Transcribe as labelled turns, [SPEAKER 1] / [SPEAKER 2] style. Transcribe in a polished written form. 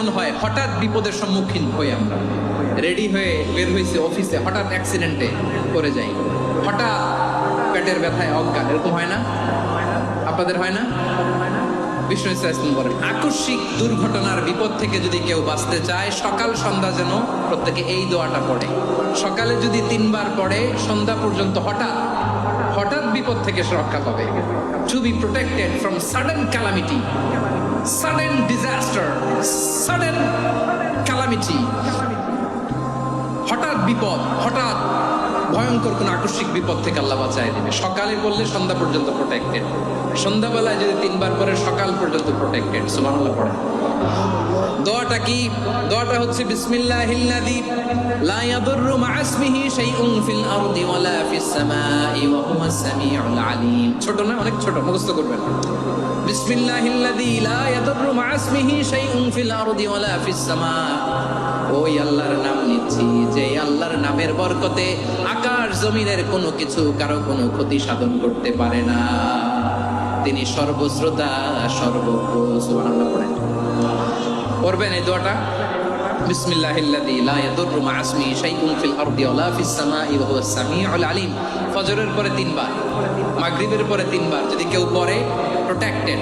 [SPEAKER 1] এমন হয় হঠাৎ বিপদের সম্মুখীন হই আমরা, রেডি হয়ে বের হয়েছে অফিসে, হঠাৎ অ্যাক্সিডেন্টে করে যাই, হঠাৎ পেটের ব্যথায় অজ্ঞান, এরকম হয় না? আপনাদের হয় না? বিষ্ণু ইসলাম বলেন আকস্মিক দুর্ঘটনার বিপদ থেকে যদি কেউ বাঁচতে চায় সকাল সন্ধ্যা যেন প্রত্যেকে এই দোয়াটা পড়ে। সকালে যদি 3 বার পড়ে সন্ধ্যা পর্যন্ত হঠাৎ হঠাৎ বিপদ থেকে সে রক্ষা পাবে। To be protected from sudden calamity, sudden disaster, sudden calamity, হঠাৎ বিপদ, হঠাৎ ভয়ঙ্কর কোন আকস্মিক বিপদ থেকে আল্লাহ বাঁচায় দিবে। সকালে বললে সন্ধ্যা পর্যন্ত প্রোটেক্টেড, সন্ধ্যাবেলায় যদি 3 বার পরে সকাল পর্যন্ত প্রোটেক্টেড। সুবহানাল্লাহ পড়ে। দোয়াটা কি? দোয়াটা হচ্ছে বিসমিল্লাহিল্লাযী লা ইয়াদুররু মা ইসমিহি শাইউন ফিল আরদি ওয়ালা ফিস সামাই ওয়া হুয়াস সামিউল আলীম। ছোট না? অনেক ছোট, মুখস্থ করবেন। বিসমিল্লাহিল্লাযী লা ইয়াদুররু মা ইসমিহি শাইউন ফিল আরদি ওয়ালা ফিস সামা। ওই আল্লাহর নাম নিচ্ছি যে আল্লাহর নামের বরকতে আকাশ জমিনের কোনো কিছু কারো কোনো ক্ষতি সাধন করতে পারে না। তিনি সর্বশ্রোতা, সর্বজ্ঞ। সুবহানাল্লাহ পড়েন। পড়বেন এই দোয়াটা, বিসমিল্লাহিল্লাযী লা ইয়াদুররু মা ইসমিহি শাইউন ফিল আরদি ওয়ালা ফিস সামাই ওয়া হুয়াস সামিউল আলীম। ফজরের পরে 3 বার, মাগরিবের পরে 3 বার যদি কেউ পড়ে প্রোটেক্টেড।